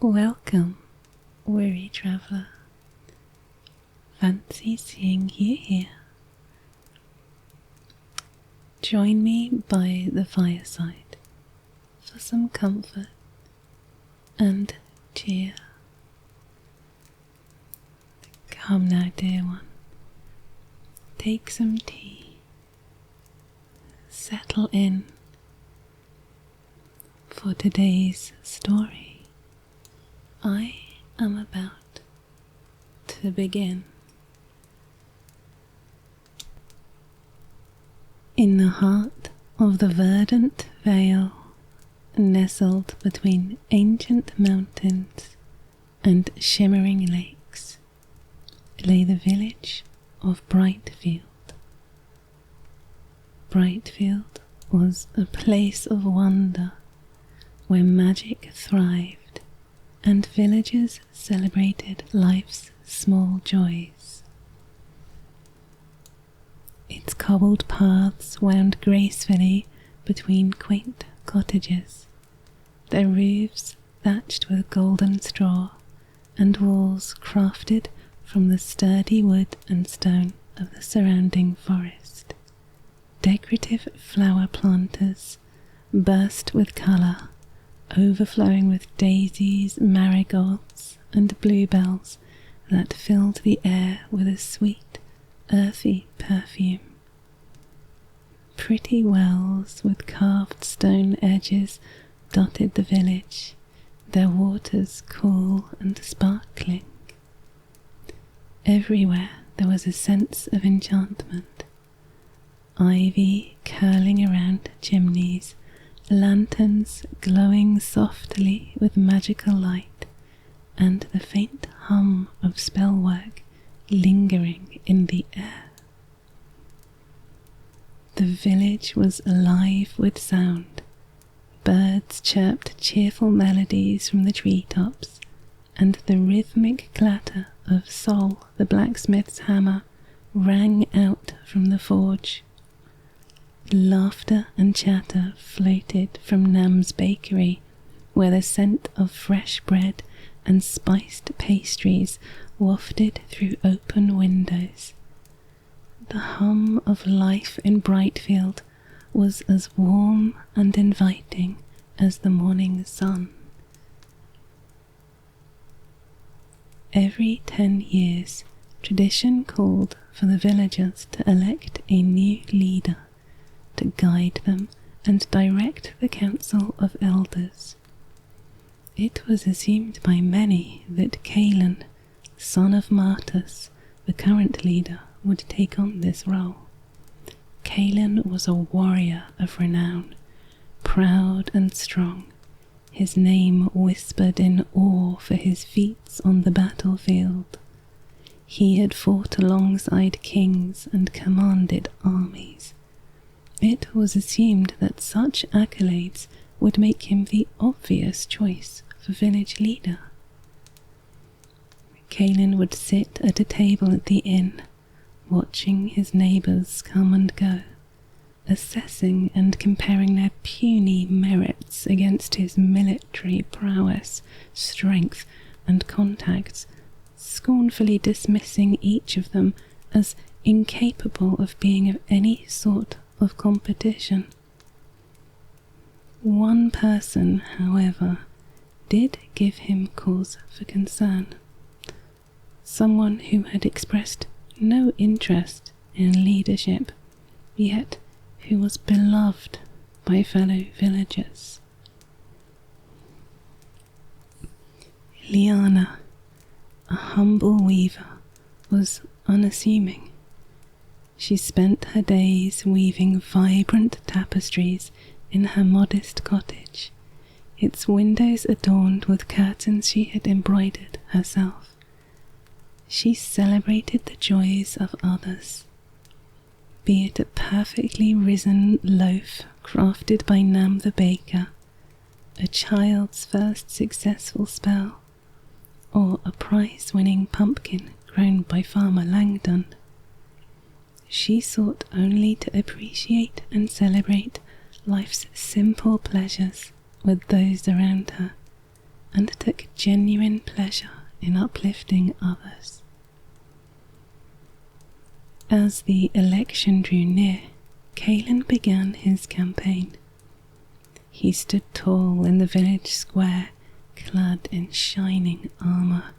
Welcome, weary traveller. Fancy seeing you here. Join me by the fireside for some comfort and cheer. Come now, dear one. Take some tea. Settle in. For today's story, I am about to begin. In the heart of the verdant vale, nestled between ancient mountains and shimmering lakes, lay the village of Brightfield. Brightfield was a place of wonder where magic thrived and villagers celebrated life's small joys. Its cobbled paths wound gracefully between quaint cottages, their roofs thatched with golden straw and walls crafted from the sturdy wood and stone of the surrounding forest. Decorative flower planters burst with colour, overflowing with daisies, marigolds, and bluebells that filled the air with a sweet, earthy perfume. Pretty wells with carved stone edges dotted the village, their waters cool and sparkling. Everywhere there was a sense of enchantment. Ivy curling around chimneys, lanterns glowing softly with magical light, and the faint hum of spellwork lingering in the air. The village was alive with sound. Birds chirped cheerful melodies from the treetops, and the rhythmic clatter of Sol, the blacksmith's hammer, rang out from the forge. Laughter and chatter floated from Nam's bakery, where the scent of fresh bread and spiced pastries wafted through open windows. The hum of life in Brightfield was as warm and inviting as the morning sun. Every 10 years, tradition called for the villagers to elect a new leader to guide them and direct the council of elders. It was assumed by many that Caelan, son of Martus, the current leader, would take on this role. Caelan was a warrior of renown, proud and strong, his name whispered in awe for his feats on the battlefield. He had fought alongside kings and commanded armies. It was assumed that such accolades would make him the obvious choice for village leader. Caelan would sit at a table at the inn, watching his neighbours come and go, assessing and comparing their puny merits against his military prowess, strength, and contacts, scornfully dismissing each of them as incapable of being of any sort of competition. One person, however, did give him cause for concern. Someone who had expressed no interest in leadership, yet who was beloved by fellow villagers. Liana, a humble weaver, was unassuming. She spent her days weaving vibrant tapestries in her modest cottage, its windows adorned with curtains she had embroidered herself. She celebrated the joys of others, be it a perfectly risen loaf crafted by Nam the baker, a child's first successful spell, or a prize-winning pumpkin grown by Farmer Langdon. She sought only to appreciate and celebrate life's simple pleasures with those around her, and took genuine pleasure in uplifting others. As the election drew near, Caelan began his campaign. He stood tall in the village square, clad in shining armour,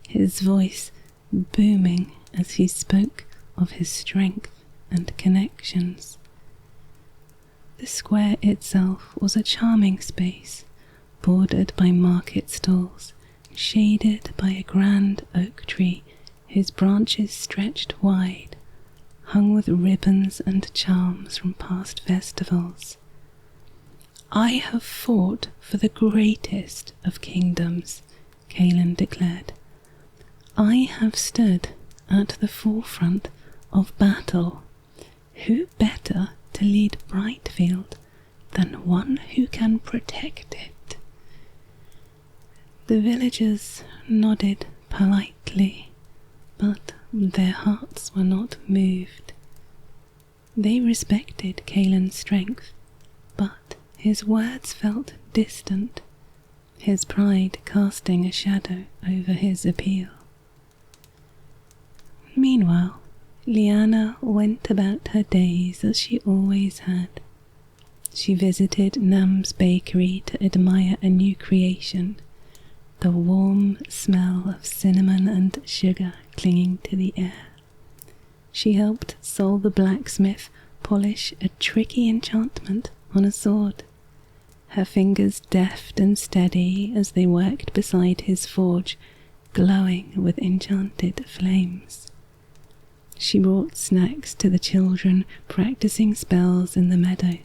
his voice booming as he spoke of his strength and connections. The square itself was a charming space, bordered by market stalls, shaded by a grand oak tree whose branches stretched wide, hung with ribbons and charms from past festivals. "I have fought for the greatest of kingdoms," Caelan declared. "I have stood at the forefront of battle. Who better to lead Brightfield than one who can protect it?" The villagers nodded politely, but their hearts were not moved. They respected Caelan's strength, but his words felt distant, his pride casting a shadow over his appeal. Meanwhile, Lyanna went about her days as she always had. She visited Nam's bakery to admire a new creation, the warm smell of cinnamon and sugar clinging to the air. She helped Sol the blacksmith polish a tricky enchantment on a sword, her fingers deft and steady as they worked beside his forge, glowing with enchanted flames. She brought snacks to the children practicing spells in the meadow,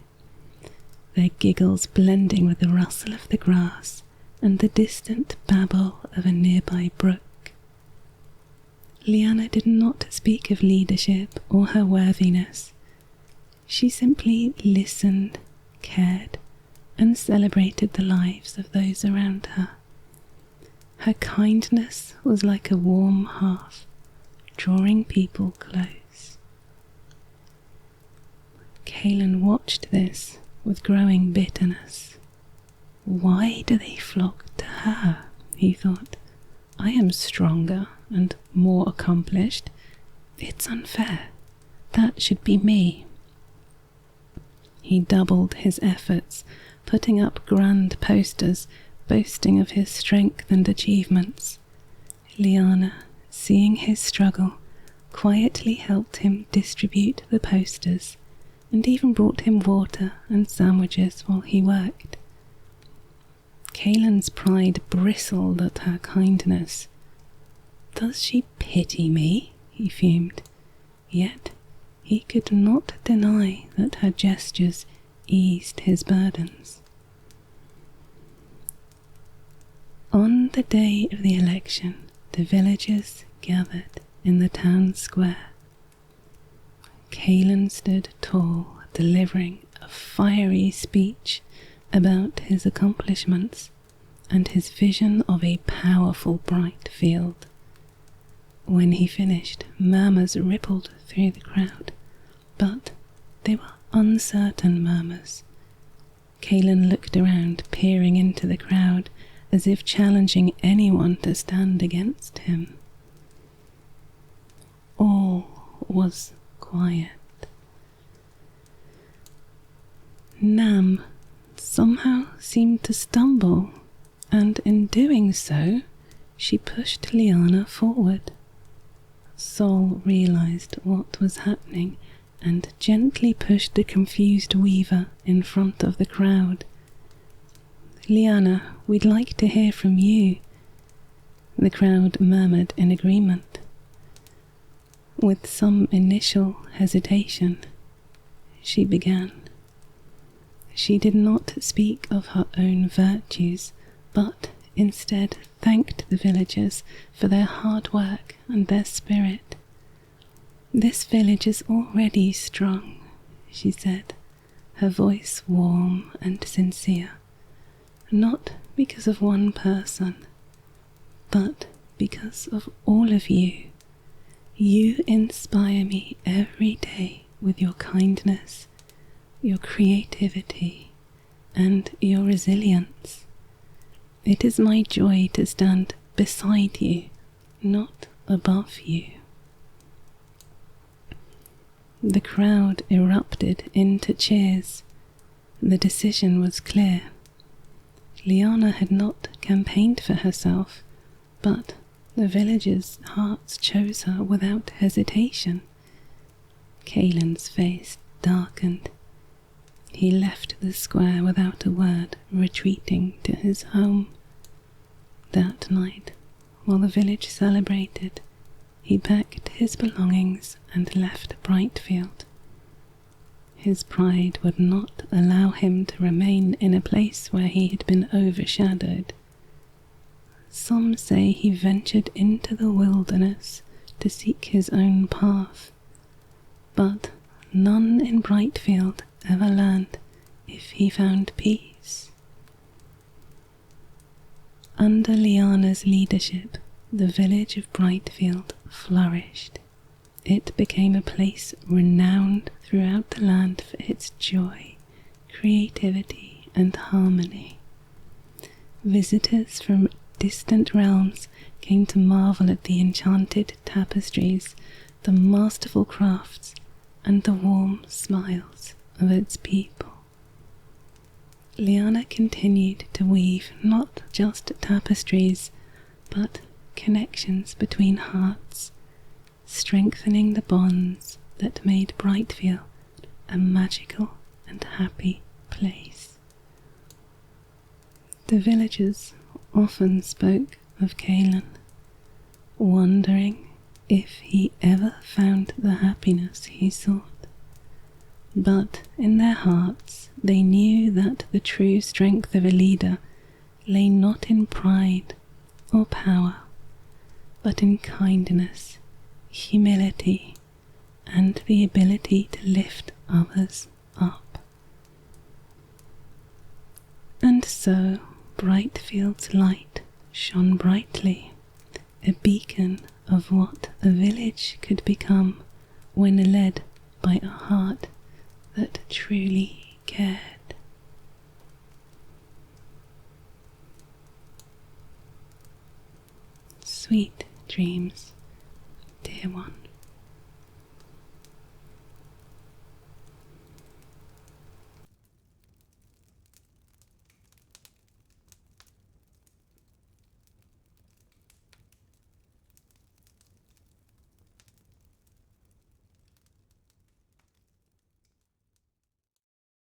their giggles blending with the rustle of the grass and the distant babble of a nearby brook. Lyanna did not speak of leadership or her worthiness. She simply listened, cared, and celebrated the lives of those around her. Her kindness was like a warm hearth, drawing people close. Caelan watched this with growing bitterness. Why do they flock to her? He thought. I am stronger and more accomplished. It's unfair. That should be me. He doubled his efforts, putting up grand posters boasting of his strength and achievements. Lyanna, seeing his struggle, quietly helped him distribute the posters and even brought him water and sandwiches while he worked. Caelan's pride bristled at her kindness. Does she pity me? He fumed. Yet he could not deny that her gestures eased his burdens. On the day of the election, the villagers gathered in the town square. Caelan stood tall, delivering a fiery speech about his accomplishments and his vision of a powerful Brightfield. When he finished, murmurs rippled through the crowd, but they were uncertain murmurs. Caelan looked around, peering into the crowd, as if challenging anyone to stand against him. All was quiet. Nam somehow seemed to stumble, and in doing so, she pushed Lyanna forward. Sol realized what was happening and gently pushed the confused weaver in front of the crowd. Lyanna, we'd like to hear from you. The crowd murmured in agreement. With some initial hesitation, she began. She did not speak of her own virtues, but instead thanked the villagers for their hard work and their spirit. This village is already strong, she said, her voice warm and sincere, not because of one person, but because of all of you. You inspire me every day with your kindness, your creativity, and your resilience. It is my joy to stand beside you, not above you. The crowd erupted into cheers. The decision was clear. Liana had not campaigned for herself, but the villagers' hearts chose her without hesitation. Caelan's face darkened. He left the square without a word, retreating to his home. That night, while the village celebrated, he packed his belongings and left Brightfield. His pride would not allow him to remain in a place where he had been overshadowed. Some say he ventured into the wilderness to seek his own path, but none in Brightfield ever learned if he found peace. Under Liana's leadership, the village of Brightfield flourished. It became a place renowned throughout the land for its joy, creativity, and harmony. Visitors from distant realms came to marvel at the enchanted tapestries, the masterful crafts, and the warm smiles of its people. Liana continued to weave not just tapestries, but connections between hearts, strengthening the bonds that made Brightfield a magical and happy place. The villagers often spoke of Caelan, wondering if he ever found the happiness he sought. But in their hearts they knew that the true strength of a leader lay not in pride or power, but in kindness, humility, and the ability to lift others up. And so Brightfield's light shone brightly, a beacon of what a village could become when led by a heart that truly cared. Sweet dreams, dear one.